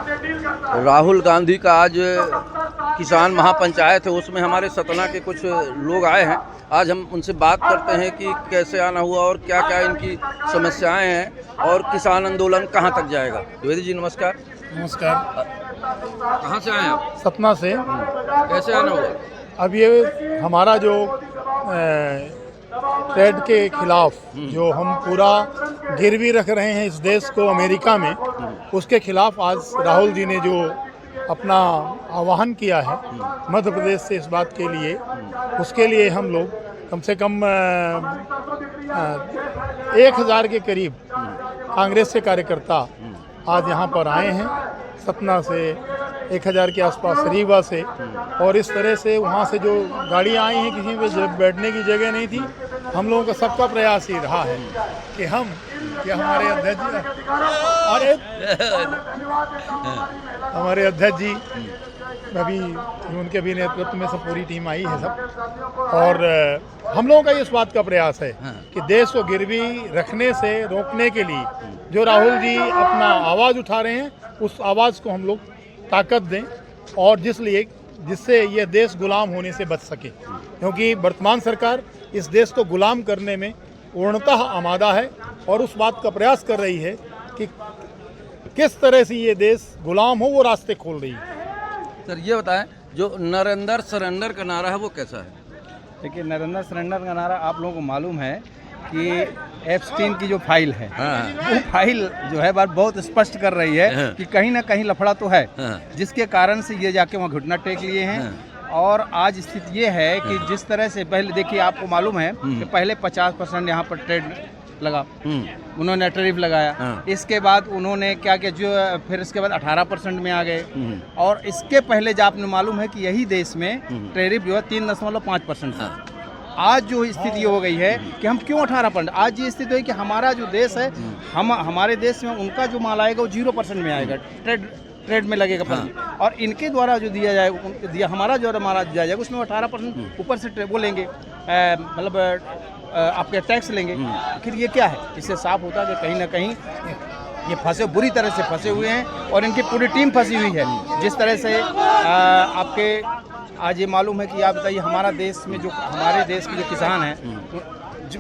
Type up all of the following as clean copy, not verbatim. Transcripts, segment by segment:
राहुल गांधी का आज किसान महापंचायत है, उसमें हमारे सतना के कुछ लोग आए हैं। आज हम उनसे बात करते हैं कि कैसे आना हुआ और क्या क्या इनकी समस्याएं हैं और किसान आंदोलन कहां तक जाएगा। द्विवेदी जी नमस्कार। नमस्कार। कहां से आए हैं आप? सतना से। कैसे आना हुआ? अब ये हमारा जो ट्रेड के खिलाफ जो हम पूरा गिरवी रख रहे हैं इस देश को अमेरिका में, उसके खिलाफ आज राहुल जी ने जो अपना आह्वान किया है मध्य प्रदेश से इस बात के लिए, उसके लिए हम लोग कम से कम 1000 के करीब कांग्रेस के कार्यकर्ता आज यहाँ पर आए हैं। सतना से 1000 के आसपास रीवा से, और इस तरह से वहाँ से जो गाड़ियाँ आई हैं, किसी पे बैठने की जगह नहीं थी। हम लोगों का सबका प्रयास ही रहा है कि हमारे अध्यक्ष जी अभी उनके भी नेतृत्व में सब पूरी टीम आई है सब, और हम लोगों का इस बात का प्रयास है कि देश को गिरवी रखने से रोकने के लिए जो राहुल जी अपना आवाज़ उठा रहे हैं, उस आवाज़ को हम लोग ताकत दें, और जिससे ये देश गुलाम होने से बच सके, क्योंकि वर्तमान सरकार इस देश को गुलाम करने में पूर्णतः आमादा है और उस बात का प्रयास कर रही है कि किस तरह से ये देश गुलाम हो, वो रास्ते खोल रही है। सर ये बताएं, जो नरेंद्र सरेंडर का नारा है वो कैसा है? देखिए, नरेंद्र सरेंडर का नारा आप लोगों को मालूम है कि एप्स्टीन की जो फाइल है, वो फाइल जो है बात बहुत स्पष्ट कर रही है कि कहीं ना कहीं लफड़ा तो है, जिसके कारण से ये जाके वहाँ घुटना टेक लिए हैं। और आज स्थिति ये है कि जिस तरह से पहले देखिए, आपको मालूम है कि पहले 50% यहाँ पर ट्रेड लगा, उन्होंने टैरिफ लगाया। इसके बाद उन्होंने क्या किया, जो फिर इसके बाद 18% में आ गए, और इसके पहले जो आपने मालूम है कि यही देश में टैरिफ जो है 3.5% था। आज जो स्थिति हो गई है कि हम क्यों 18%, आज ये स्थिति है कि हमारा जो देश है, हमारे देश में उनका जो माल आएगा वो 0% में आएगा, ट्रेड में लगेगा, और इनके द्वारा जो दिया जाएगा, हमारा जो दिया जाएगा उसमें 18% ऊपर से वो लेंगे, मतलब आपके टैक्स लेंगे। आखिर ये क्या है? इससे साफ होता है कि कहीं ना कहीं ये बुरी तरह से फंसे हुए हैं, और इनकी पूरी टीम फंसी हुई है। जिस तरह से आपके आज ये मालूम है कि आप बताइए, हमारे देश के जो किसान हैं,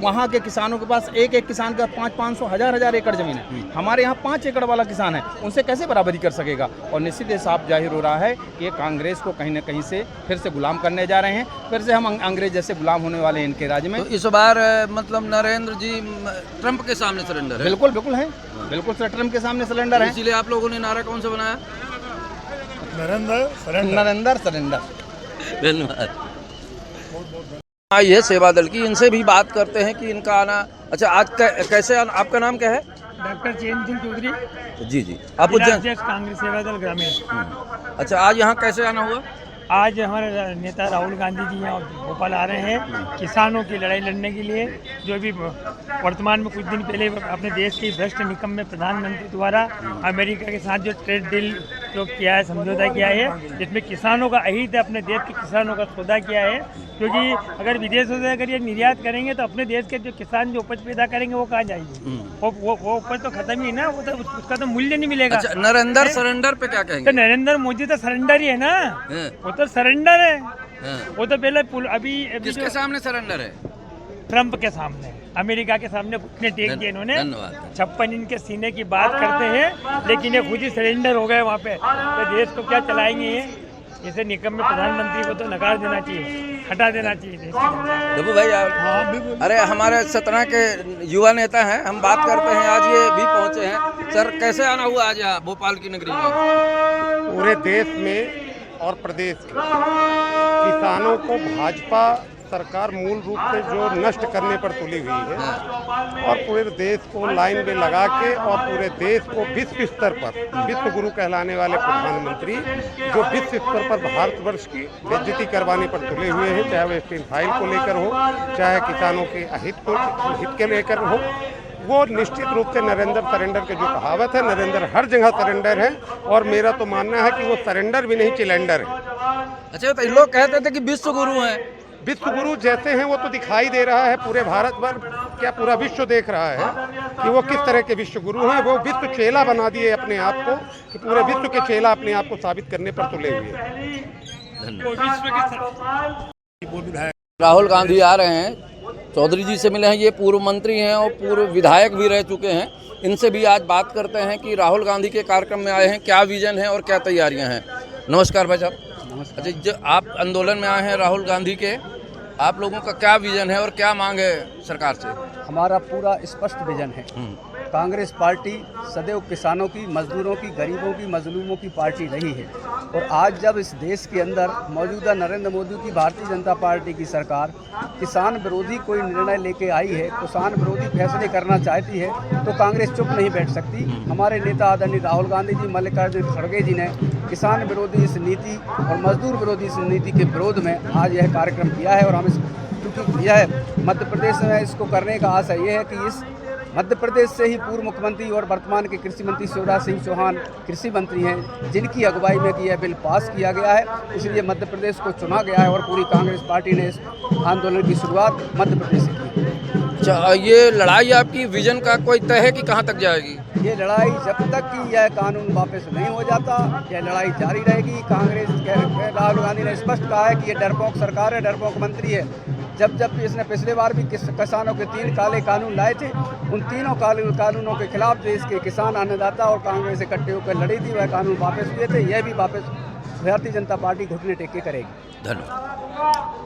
वहाँ के किसानों के पास एक किसान का 500 हजार एकड़ जमीन है। हमारे यहाँ 5 एकड़ वाला किसान है, उनसे कैसे बराबरी कर सकेगा? और निश्चित ही साफ जाहिर हो रहा है कि कांग्रेस को कहीं ना कहीं से फिर से गुलाम करने जा रहे हैं, फिर से हम अंग्रेज जैसे गुलाम होने वाले हैं इनके राज्य में। तो इस बार मतलब नरेंद्र जी ट्रंप के सामने सरेंडर है? बिल्कुल है, बिल्कुल सर, ट्रंप के सामने सरेंडर है। इसीलिए आप लोगों ने नारा कौन सा बनाया? नरेंद्र सरेंडर। धन्यवाद। आइए सेवा दल की, इनसे भी बात करते हैं कि इनका आना। अच्छा, आज कैसे आना? आपका नाम क्या है? डॉक्टर चैन सिंह चौधरी। जी आप उज्जैन कांग्रेस सेवा दल ग्रामीण। अच्छा, आज यहाँ कैसे आना हुआ? आज हमारे नेता राहुल गांधी जी यहाँ भोपाल आ रहे हैं किसानों की लड़ाई लड़ने के लिए। जो भी वर्तमान में कुछ दिन पहले अपने देश के भ्रष्ट निकम्मे प्रधानमंत्री द्वारा अमेरिका के साथ जो ट्रेड डील जो किया है, समझौता किया है, जिसमें किसानों का अहित है, अपने देश के किसानों का सौदा किया है। क्योंकि अगर विदेशों से अगर ये निर्यात करेंगे तो अपने देश के जो किसान जो उपज पैदा करेंगे वो कहाँ जाएगी? वो उपज तो खत्म ही है ना, वो तो उसका तो मूल्य नहीं मिलेगा। अच्छा, नरेंद्र सरेंडर पे क्या कहेंगे? तो नरेंद्र मोदी तो सरेंडर ही है ना, वो तो सरेंडर है। वो तो पहले अभी किसके सामने सरेंडर है? ट्रंप के सामने, अमेरिका के सामने घुटने टेक दिए इन्होंने। 56 इनके सीने की बात करते हैं, लेकिन ये खुद ही सरेंडर हो गए वहाँ पे। तो देश को क्या चलाएंगे ये? इसे निकम्मे प्रधानमंत्री को तो नकार देना चाहिए, हटा देना चाहिए। देखो भाई, अरे हमारे सतना के युवा नेता हैं, हम बात करते हैं। आज ये भी पहुँचे हैं। सर, कैसे आना हुआ आज यहाँ भोपाल की नगरी में? पूरे देश में और प्रदेश में किसानों को भाजपा सरकार मूल रूप से जो नष्ट करने पर तुली हुई है, और पूरे देश को लाइन में लगा के और पूरे देश को विश्व स्तर पर विश्व गुरु कहलाने वाले प्रधानमंत्री जो विश्व स्तर पर भारतवर्ष की बेइज्जती करवाने पर तुले हुए हैं, चाहे वो एप्स्टीन फाइल को लेकर हो, चाहे किसानों के हित के लेकर हो, वो निश्चित रूप से नरेंद्र सरेंडर की जो कहावत है, नरेंद्र हर जगह सरेंडर है, और मेरा तो मानना है कि वो सरेंडर भी नहीं, चिलेंडर है। अच्छा, तो लोग कहते थे कि विश्व गुरु हैं। विश्व गुरु जैसे हैं वो तो दिखाई दे रहा है पूरे भारत भर, क्या पूरा विश्व देख रहा है कि वो किस तरह के विश्व गुरु हैं। वो विश्व चेला बना दिए अपने आप को, कि पूरे विश्व के चेला अपने आप को साबित करने पर तुले हुए हैं। राहुल गांधी आ रहे हैं, चौधरी जी से मिले हैं, ये पूर्व मंत्री हैं और पूर्व विधायक भी रह चुके हैं। इनसे भी आज बात करते हैं कि राहुल गांधी के कार्यक्रम में आए हैं, क्या विजन है और क्या तैयारियां हैं। नमस्कार भाई साहब। अच्छा, जो आप आंदोलन में आए हैं राहुल गांधी के, आप लोगों का क्या विजन है और क्या मांग है सरकार से? हमारा पूरा स्पष्ट विजन है। कांग्रेस पार्टी सदैव किसानों की, मजदूरों की, गरीबों की, मजलूमों की पार्टी रही है और आज जब इस देश के अंदर मौजूदा नरेंद्र मोदी की भारतीय जनता पार्टी की सरकार किसान विरोधी कोई निर्णय लेके आई है, किसान विरोधी फैसले करना चाहती है, तो कांग्रेस चुप नहीं बैठ सकती। हमारे नेता आदरणीय राहुल गांधी जी, मल्लिकार्जुन खड़गे जी ने किसान विरोधी इस नीति और मजदूर विरोधी इस नीति के विरोध में आज यह कार्यक्रम किया है। और हम क्योंकि यह मध्य प्रदेश में इसको करने का आशा ये है कि इस मध्य प्रदेश से ही पूर्व मुख्यमंत्री और वर्तमान के कृषि मंत्री शिवराज सिंह चौहान कृषि मंत्री हैं, जिनकी अगुवाई में कि यह बिल पास किया गया है, इसलिए मध्य प्रदेश को चुना गया है और पूरी कांग्रेस पार्टी ने इस आंदोलन की शुरुआत मध्य प्रदेश से की। अच्छा, ये लड़ाई आपकी विजन का कोई तय है कि कहाँ तक जाएगी? ये लड़ाई जब तक कि यह कानून वापस नहीं हो जाता, यह लड़ाई जारी रहेगी। कांग्रेस राहुल गांधी ने स्पष्ट कहा है कि ये डरपोक सरकार है, डरपोक मंत्री है। जब इसने पिछले बार भी किसानों के 3 काले कानून लाए थे, उन तीनों कानूनों के खिलाफ देश के किसान, अन्नदाता और कांग्रेस इकट्ठे होकर लड़ी थी, वह कानून वापस हुए थे। यह भी वापस भारतीय जनता पार्टी घुटने टेक के करेगी। धन्यवाद।